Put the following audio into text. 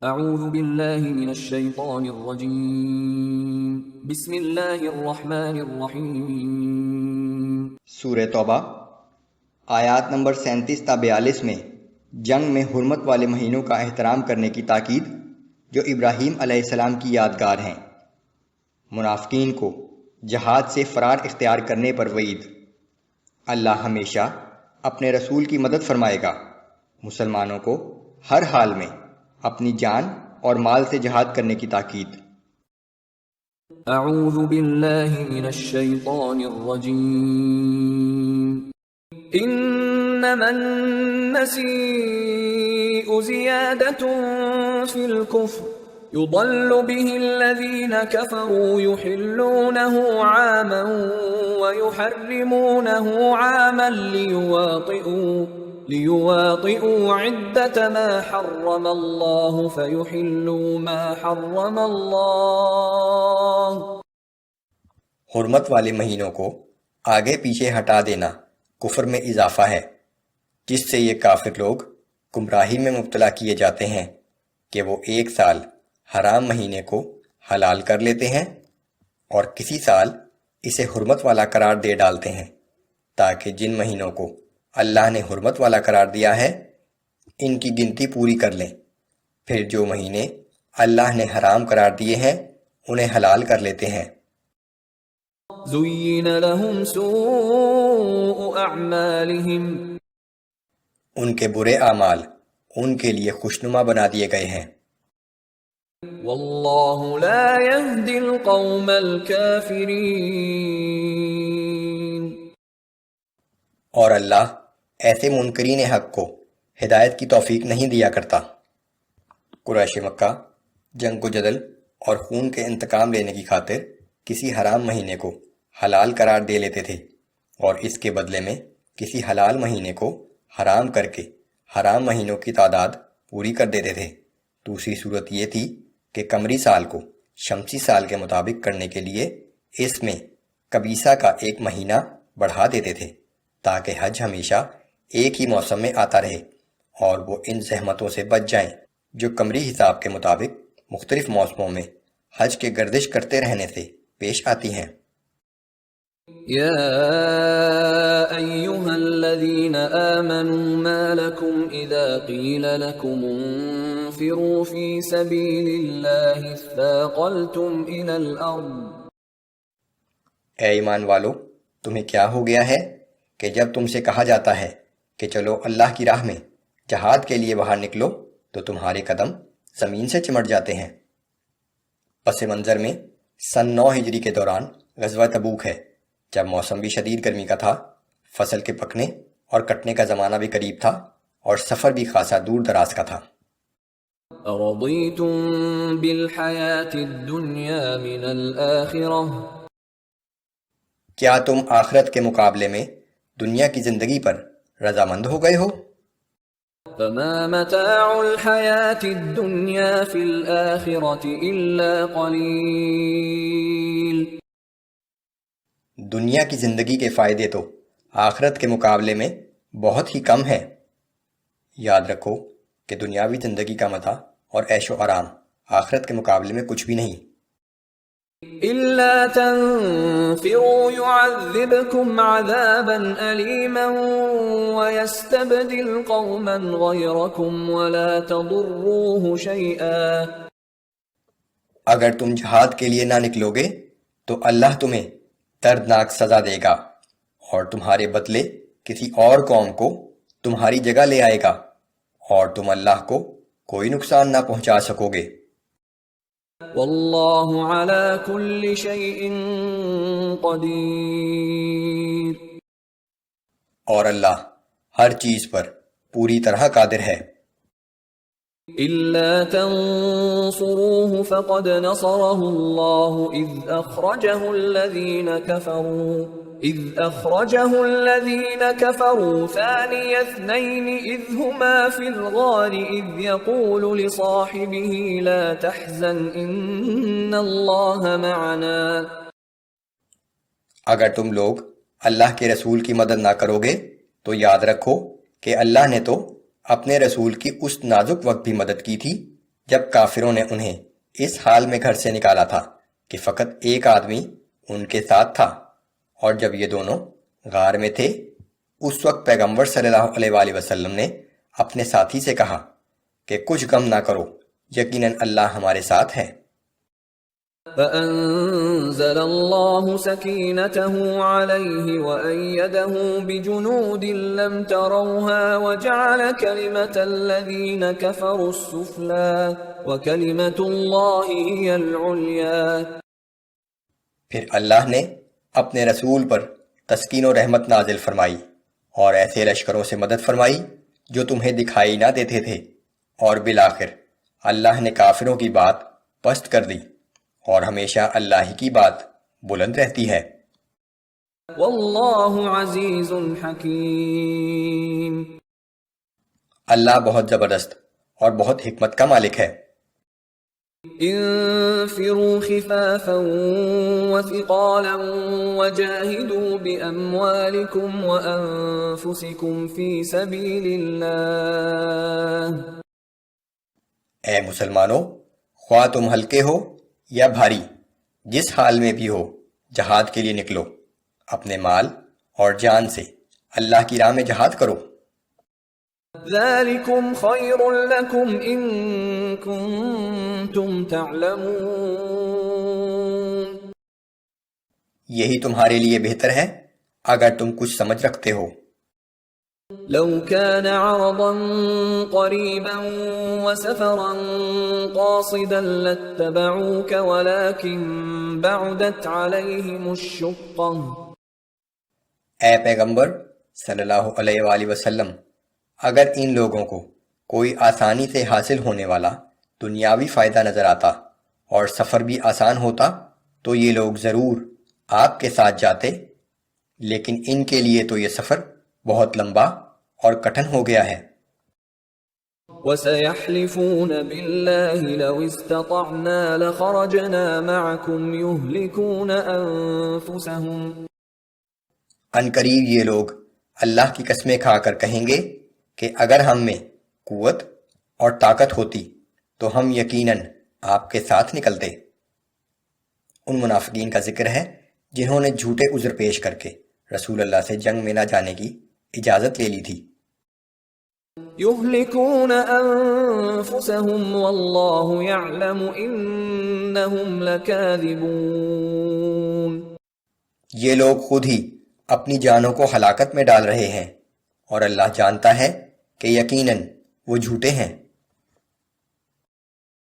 اعوذ باللہ من الشیطان الرجیم بسم اللہ الرحمن الرحیم۔ سورہ توبہ آیات نمبر 37 تا 42 میں جنگ میں حرمت والے مہینوں کا احترام کرنے کی تاکید جو ابراہیم علیہ السلام کی یادگار ہیں۔ منافقین کو جہاد سے فرار اختیار کرنے پر وعید۔ اللہ ہمیشہ اپنے رسول کی مدد فرمائے گا۔ مسلمانوں کو ہر حال میں اپنی جان اور مال سے جہاد کرنے کی تاکید۔ اعوذ باللہ من الشیطان الرجیم۔ انما النسیء زیادة فی الکفر يضل به الذین کفروا يحلونه عاما ويحرمونه عاما ليواطئوا عدة ما حرم الله فيحلوا ما حرم الله۔ حرمت والے مہینوں کو آگے پیچھے ہٹا دینا کفر میں اضافہ ہے، جس سے یہ کافر لوگ گمراہی میں مبتلا کیے جاتے ہیں کہ وہ ایک سال حرام مہینے کو حلال کر لیتے ہیں اور کسی سال اسے حرمت والا قرار دے ڈالتے ہیں، تاکہ جن مہینوں کو اللہ نے حرمت والا قرار دیا ہے ان کی گنتی پوری کر لیں، پھر جو مہینے اللہ نے حرام قرار دیے ہیں انہیں حلال کر لیتے ہیں۔ زُيِّنَ لَهُمْ سُوءُ أَعْمَالِهِمْ، ان کے برے اعمال ان کے لیے خوشنما بنا دیے گئے ہیں۔ وَاللَّهُ لَا يَهْدِي الْقَوْمَ الْكَافِرِينَ، اور اللہ ایسے منکرین حق کو ہدایت کی توفیق نہیں دیا کرتا۔ قریش مکہ جنگ و جدل اور خون کے انتقام لینے کی خاطر کسی حرام مہینے کو حلال قرار دے لیتے تھے اور اس کے بدلے میں کسی حلال مہینے کو حرام کر کے حرام مہینوں کی تعداد پوری کر دیتے تھے۔ دوسری صورت یہ تھی کہ قمری سال کو شمسی سال کے مطابق کرنے کے لیے اس میں قبیصہ کا ایک مہینہ بڑھا دیتے تھے تاکہ حج ہمیشہ ایک ہی موسم میں آتا رہے اور وہ ان زحمتوں سے بچ جائیں جو قمری حساب کے مطابق مختلف موسموں میں حج کے گردش کرتے رہنے سے پیش آتی ہیں۔ یا ایہا الذین آمنوا ما لکم اذا قیل لکم انفروا فی سبیل اللہ اثاقلتم الى الارض۔ اے ایمان والو، تمہیں کیا ہو گیا ہے کہ جب تم سے کہا جاتا ہے کہ چلو اللہ کی راہ میں جہاد کے لیے باہر نکلو تو تمہارے قدم زمین سے چمٹ جاتے ہیں۔ پس منظر میں سن 9 ہجری کے دوران غزوہ تبوک ہے، جب موسم بھی شدید گرمی کا تھا، فصل کے پکنے اور کٹنے کا زمانہ بھی قریب تھا اور سفر بھی خاصا دور دراز کا تھا۔ رضیتم بالحیاة الدنیا من الآخرہ، کیا تم آخرت کے مقابلے میں دنیا کی زندگی پر رضامند ہو گئے ہو؟ فما متاع الحیاة الدنیا فی الآخرة الا قلیل، دنیا کی زندگی کے فائدے تو آخرت کے مقابلے میں بہت ہی کم ہیں۔ یاد رکھو کہ دنیاوی زندگی کا مزہ اور عیش و آرام آخرت کے مقابلے میں کچھ بھی نہیں۔ إِلَّا تَنفِرُوا يُعَذِّبْكُمْ عَذَابًا أَلِيمًا وَيَسْتَبْدِلْ قَوْمًا غَيْرَكُمْ وَلَا تَضُرُّوهُ شَيْئًا۔ اگر تم جہاد کے لیے نہ نکلو گے تو اللہ تمہیں دردناک سزا دے گا اور تمہارے بدلے کسی اور قوم کو تمہاری جگہ لے آئے گا اور تم اللہ کو کوئی نقصان نہ پہنچا سکو گے۔ واللہ علی کل شیء قدیر، اور اللہ ہر چیز پر پوری طرح قادر ہے۔ الا تنصروه فقد نصره الله اذ اخرجه الذين كفروا ثاني اثنين اذ هما في الغار اذ يقول لصاحبه لا تحزن ان الله معنا۔ اگر تم لوگ اللہ کے رسول کی مدد نہ کرو گے تو یاد رکھو کہ اللہ نے تو اپنے رسول کی اس نازک وقت بھی مدد کی تھی جب کافروں نے انہیں اس حال میں گھر سے نکالا تھا کہ فقط ایک آدمی ان کے ساتھ تھا، اور جب یہ دونوں غار میں تھے، اس وقت پیغمبر صلی اللہ علیہ وآلہ وسلم نے اپنے ساتھی سے کہا کہ کچھ غم نہ کرو، یقیناً اللہ ہمارے ساتھ ہے۔ فأنزل الله سكينته عليه وأيده بجنود لم تروها وجعل كلمة الذين كفروا السفلى وكلمة الله هي العليا۔ پھر اللہ نے اپنے رسول پر تسکین و رحمت نازل فرمائی اور ایسے لشکروں سے مدد فرمائی جو تمہیں دکھائی نہ دیتے تھے، اور بالآخر اللہ نے کافروں کی بات پست کر دی، اور ہمیشہ اللہ ہی کی بات بلند رہتی ہے۔ واللہ عزیز حکیم۔ اللہ بہت زبردست اور بہت حکمت کا مالک ہے۔ انفروا خفافا وثقالا وجاهدوا بأموالكم وأنفسكم في سبيل الله۔ اے مسلمانوں، خواہ تم ہلکے ہو یا بھاری، جس حال میں بھی ہو جہاد کے لیے نکلو، اپنے مال اور جان سے اللہ کی راہ میں جہاد کرو۔ ذلكم خير لكم إن كنتم تعلمون۔ یہی تمہارے لیے بہتر ہے اگر تم کچھ سمجھ رکھتے ہو۔ لو كان عرضا قريبا وسفرا قاصدا لاتبعوك ولكن بعدت عليهم الشقة۔ اے پیغمبر صلی اللہ علیہ وآلہ وسلم، اگر ان لوگوں کو کوئی آسانی سے حاصل ہونے والا دنیاوی فائدہ نظر آتا اور سفر بھی آسان ہوتا تو یہ لوگ ضرور آپ کے ساتھ جاتے، لیکن ان کے لیے تو یہ سفر بہت لمبا اور کٹھن ہو گیا ہے۔ وَسَيَحْلِفُونَ بِاللَّهِ لَوْ اسْتَطَعْنَا لَخَرَجْنَا مَعَكُمْ يُهْلِكُونَ أَنفُسَهُمْ۔ عنقریب یہ لوگ اللہ کی قسمیں کھا کر کہیں گے کہ اگر ہم میں قوت اور طاقت ہوتی تو ہم یقیناً آپ کے ساتھ نکلتے۔ ان منافقین کا ذکر ہے جنہوں نے جھوٹے عذر پیش کر کے رسول اللہ سے جنگ میں نہ جانے کی اجازت لے لی تھی۔ يُهْلِكُونَ أَنفُسَهُمْ وَاللَّهُ يَعْلَمُ إِنَّهُمْ لَكَاذِبُونَ۔ یہ لوگ خود ہی اپنی جانوں کو ہلاکت میں ڈال رہے ہیں، اور اللہ جانتا ہے کہ یقیناً وہ جھوٹے ہیں۔